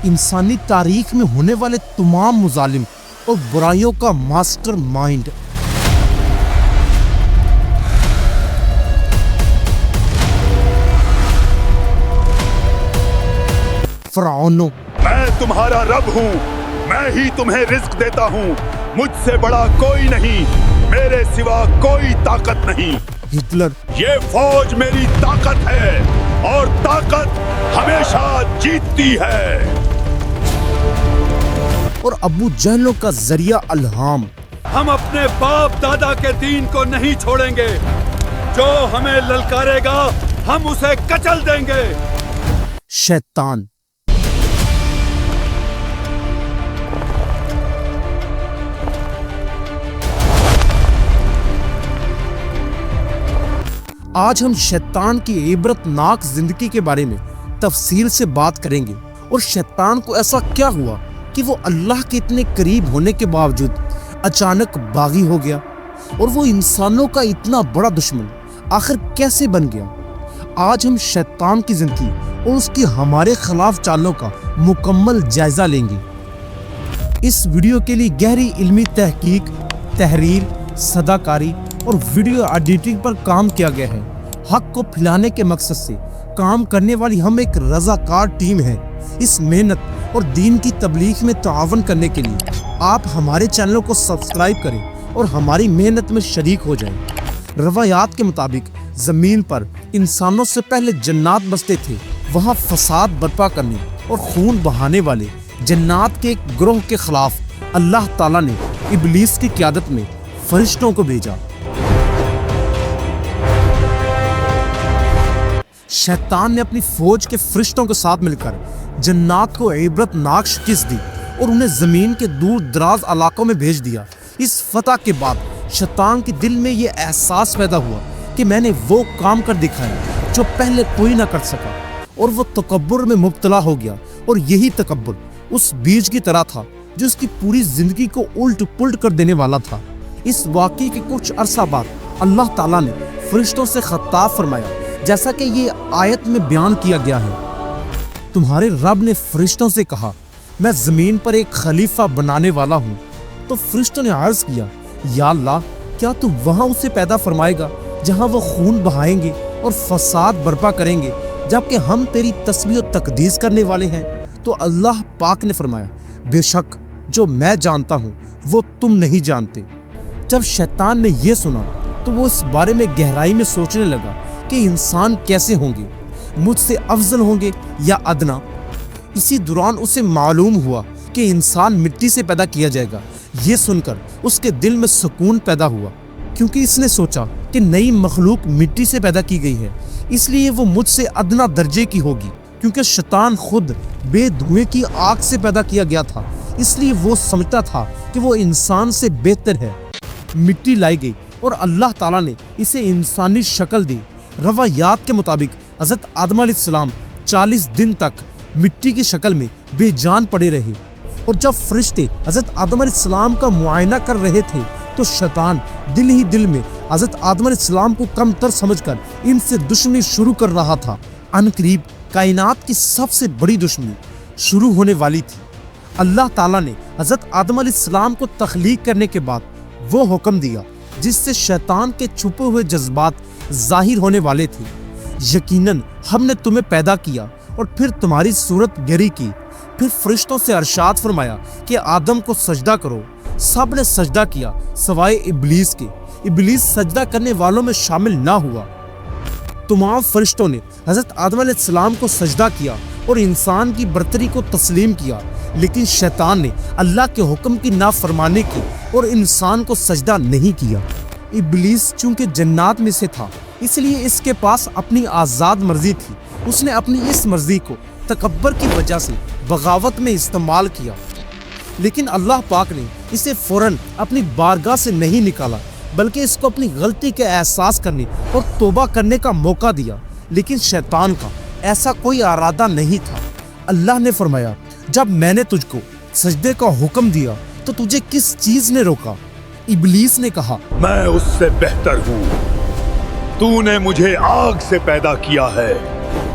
انسانی تاریخ میں ہونے والے تمام مظالم اور برائیوں کا ماسٹر مائنڈ۔ فرعونوں، میں تمہارا رب ہوں، میں ہی تمہیں رزق دیتا ہوں، مجھ سے بڑا کوئی نہیں، میرے سوا کوئی طاقت نہیں۔ ہٹلر، یہ فوج میری طاقت ہے اور طاقت ہمیشہ جیتتی ہے۔ اور ابو جہلوں کا ذریعہ الہام، ہم اپنے باپ دادا کے دین کو نہیں چھوڑیں گے، جو ہمیں للکارے گا ہم اسے کچل دیں گے۔ شیطان، آج ہم شیطان کی عبرت ناک زندگی کے بارے میں تفصیل سے بات کریں گے، اور شیطان کو ایسا کیا ہوا کہ وہ اللہ کے اتنے قریب ہونے کے باوجود اچانک باغی ہو گیا، اور وہ انسانوں کا اتنا بڑا دشمن آخر کیسے بن گیا۔ آج ہم شیطان کی زندگی اور اس کی ہمارے خلاف چالوں کا مکمل جائزہ لیں گے۔ اس ویڈیو کے لیے گہری علمی تحقیق، تحریر، صداکاری اور ویڈیو ایڈیٹنگ پر کام کیا گیا ہے۔ حق کو پھیلانے کے مقصد سے کام کرنے والی ہم ایک رضاکار ٹیم ہے۔ اس محنت اور دین کی تبلیغ میں تعاون کرنے کے لیے آپ ہمارے چینل کو سبسکرائب کریں اور ہماری محنت میں شریک ہو جائیں۔ روایات کے مطابق زمین پر انسانوں سے پہلے جنات بستے تھے۔ وہاں فساد برپا کرنے اور خون بہانے والے جنات کے ایک گروہ کے خلاف اللہ تعالیٰ نے ابلیس کی قیادت میں فرشتوں کو بھیجا۔ شیطان نے اپنی فوج کے فرشتوں کے ساتھ مل کر جنات کو عبرت ناک شکست دی اور انہیں زمین کے دور دراز علاقوں میں بھیج دیا۔ اس فتح کے بعد شیطان کے دل میں یہ احساس پیدا ہوا کہ میں نے وہ کام کر دکھایا جو پہلے کوئی نہ کر سکا، اور وہ تکبر میں مبتلا ہو گیا۔ اور یہی تکبر اس بیج کی طرح تھا جو اس کی پوری زندگی کو الٹ پلٹ کر دینے والا تھا۔ اس واقعے کے کچھ عرصہ بعد اللہ تعالیٰ نے فرشتوں سے خطاب فرمایا، جیسا کہ یہ آیت میں بیان کیا گیا ہے۔ تمہارے رب نے فرشتوں سے کہا، میں زمین پر ایک خلیفہ بنانے والا ہوں۔ تو فرشتوں نے عرض کیا، یا اللہ، کیا تو وہاں اسے پیدا فرمائے گا جہاں وہ خون بہائیں گے اور فساد برپا کریں گے، جبکہ ہم تیری تسبیح و تقدیس کرنے والے ہیں؟ تو اللہ پاک نے فرمایا، بے شک جو میں جانتا ہوں وہ تم نہیں جانتے۔ جب شیطان نے یہ سنا تو وہ اس بارے میں گہرائی میں سوچنے لگا کہ انسان کیسے ہوں گے، مجھ سے افضل ہوں گے یا ادنا۔ اسی دوران اسے معلوم ہوا کہ انسان مٹی سے پیدا کیا جائے گا۔ یہ سن کر اس کے دل میں سکون پیدا ہوا، کیونکہ اس نے سوچا کہ نئی مخلوق مٹی سے پیدا کی گئی ہے، اس لیے وہ مجھ سے ادنا درجے کی ہوگی، کیونکہ شیطان خود بے دھوئیں کی آگ سے پیدا کیا گیا تھا، اس لیے وہ سمجھتا تھا کہ وہ انسان سے بہتر ہے۔ مٹی لائی گئی اور اللہ تعالیٰ نے اسے انسانی شکل دی۔ روایات کے مطابق حضرت آدم علیہ السلام 40 دن تک مٹی کی شکل میں بے جان پڑے رہے، اور جب فرشتے حضرت آدم علیہ السلام کا معائنہ کر رہے تھے تو شیطان دل ہی دل میں حضرت آدم علیہ السلام کو کم تر سمجھ کر ان سے دشمنی شروع کر رہا تھا۔ ان قریب کائنات کی سب سے بڑی دشمنی شروع ہونے والی تھی۔ اللہ تعالیٰ نے حضرت آدم علیہ السلام کو تخلیق کرنے کے بعد وہ حکم دیا جس سے شیطان کے چھپے ہوئے جذبات ظاہر ہونے والے تھے۔ یقیناً ہم نے تمہیں پیدا کیا اور پھر تمہاری صورت گری کی۔ پھر فرشتوں سے ارشاد فرمایا کہ آدم کو سجدہ کرو۔ سب نے سجدہ کیا سوائے ابلیس کے۔ ابلیس سجدہ کرنے والوں میں شامل نہ ہوا۔ تمام فرشتوں نے حضرت آدم علیہ السلام کو سجدہ کیا اور انسان کی برتری کو تسلیم کیا، لیکن شیطان نے اللہ کے حکم کی نافرمانی کی اور انسان کو سجدہ نہیں کیا۔ ابلیس چونکہ جنات میں سے تھا، اس لیے اس کے پاس اپنی آزاد مرضی تھی۔ اس نے اپنی اس مرضی کو تکبر کی وجہ سے بغاوت میں استعمال کیا، لیکن اللہ پاک نے اسے فوراً اپنی بارگاہ سے نہیں نکالا، بلکہ اس کو اپنی غلطی کے احساس کرنے اور توبہ کرنے کا موقع دیا۔ لیکن شیطان کا ایسا کوئی ارادہ نہیں تھا۔ اللہ نے فرمایا، جب میں نے تجھ کو سجدے کا حکم دیا تو تجھے کس چیز نے روکا؟ ابلیس نے کہا، میں اس سے بہتر ہوں، تو نے مجھے آگ سے پیدا کیا ہے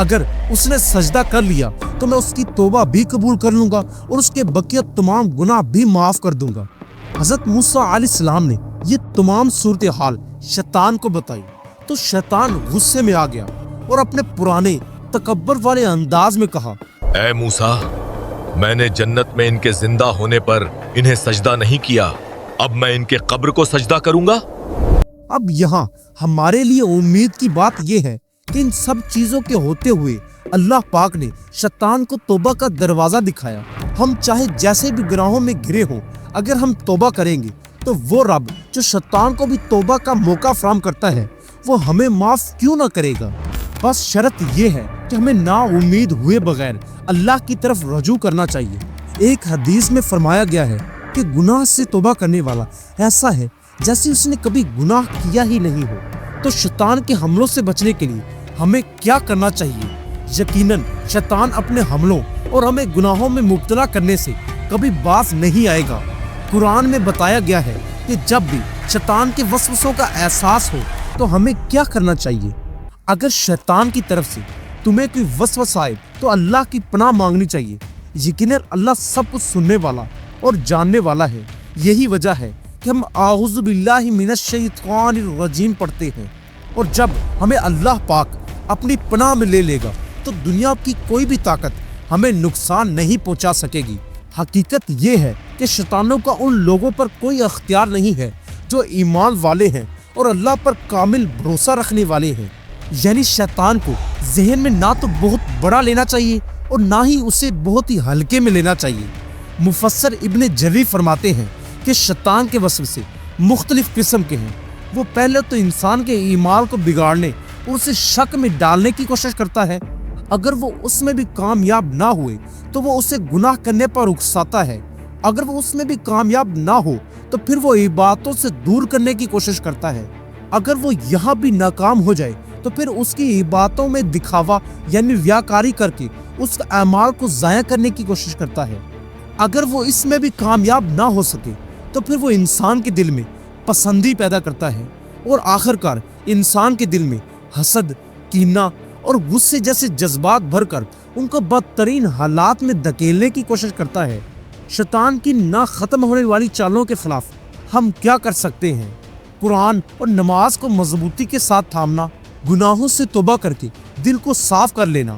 اگر اس نے سجدہ کر لیا تو میں اس کی توبہ بھی قبول کر لوں گا اور اس کے بقیہ تمام گناہ بھی معاف کر دوں گا۔ حضرت موسیٰ علیہ السلام نے یہ تمام صورتحال شیطان کو بتائی تو شیطان غصے میں آ گیا اور اپنے پرانے تکبر والے انداز میں کہا، اے موسیٰ، میں نے جنت میں ان کے زندہ ہونے پر انہیں سجدہ نہیں کیا، اب میں ان کے قبر کو سجدہ کروں گا؟ اب یہاں ہمارے لیے امید کی بات یہ ہے کہ ان سب چیزوں کے ہوتے ہوئے اللہ پاک نے شیطان کو توبہ کا دروازہ دکھایا۔ ہم چاہے جیسے بھی گناہوں میں گھرے ہوں، اگر ہم توبہ کریں گے تو وہ رب جو شیطان کو بھی توبہ کا موقع فراہم کرتا ہے وہ ہمیں معاف کیوں نہ کرے گا۔ بس شرط یہ ہے کہ ہمیں نا امید ہوئے بغیر اللہ کی طرف رجوع کرنا چاہیے۔ ایک حدیث میں فرمایا گیا ہے کہ گناہ سے توبہ کرنے والا ایسا ہے جیسے اس نے کبھی گناہ کیا ہی نہیں ہو۔ تو شیطان کے حملوں سے بچنے کے لیے ہمیں کیا کرنا چاہیے؟ یقیناً شیطان اپنے حملوں اور ہمیں گناہوں میں مبتلا کرنے سے کبھی باز نہیں آئے گا۔ قرآن میں بتایا گیا ہے کہ جب بھی شیطان کے وسوسوں کا احساس ہو تو ہمیں کیا کرنا چاہیے۔ اگر شیطان کی طرف سے تمہیں کوئی وسوسہ آئے تو اللہ کی پناہ مانگنی چاہیے۔ یقیناً اللہ سب کچھ سننے والا اور جاننے والا ہے۔ یہی وجہ ہے کہ ہم اعوذ باللہ من الشیطان الرجیم پڑھتے ہیں، اور جب ہمیں اللہ پاک اپنی پناہ میں لے لے گا تو دنیا کی کوئی بھی طاقت ہمیں نقصان نہیں پہنچا سکے گی۔ حقیقت یہ ہے کہ شیطانوں کا ان لوگوں پر کوئی اختیار نہیں ہے جو ایمان والے ہیں اور اللہ پر کامل بھروسہ رکھنے والے ہیں۔ یعنی شیطان کو ذہن میں نہ تو بہت بڑا لینا چاہیے اور نہ ہی اسے بہت ہی ہلکے میں لینا چاہیے۔ مفسر ابن جری فرماتے ہیں کہ شیطان کے وسوسے مختلف قسم کے ہیں۔ وہ پہلے تو انسان کے ایمان کو بگاڑنے اور اسے شک میں ڈالنے کی کوشش کرتا ہے۔ اگر وہ اس میں بھی کامیاب نہ ہوئے تو وہ اسے گناہ کرنے پر اکساتا ہے۔ اگر وہ اس میں بھی کامیاب نہ ہو تو پھر وہ عبادتوں سے دور کرنے کی کوشش کرتا ہے۔ اگر وہ یہاں بھی ناکام ہو جائے تو پھر اس کی عبادتوں میں دکھاوا یعنی ریاکاری کر کے اس اعمال کو ضائع کرنے کی کوشش کرتا ہے۔ اگر وہ اس میں بھی کامیاب نہ ہو سکے تو پھر وہ انسان کے دل میں پسندی پیدا کرتا ہے اور آخرکار انسان کے دل میں حسد، کینہ اور غصے جیسے جذبات بھر کر ان کو بدترین حالات میں دھکیلنے کی کوشش کرتا ہے۔ شیطان کی نہ ختم ہونے والی چالوں کے خلاف ہم کیا کر سکتے ہیں؟ قرآن اور نماز کو مضبوطی کے ساتھ تھامنا، گناہوں سے توبہ کر کے دل کو صاف کر لینا،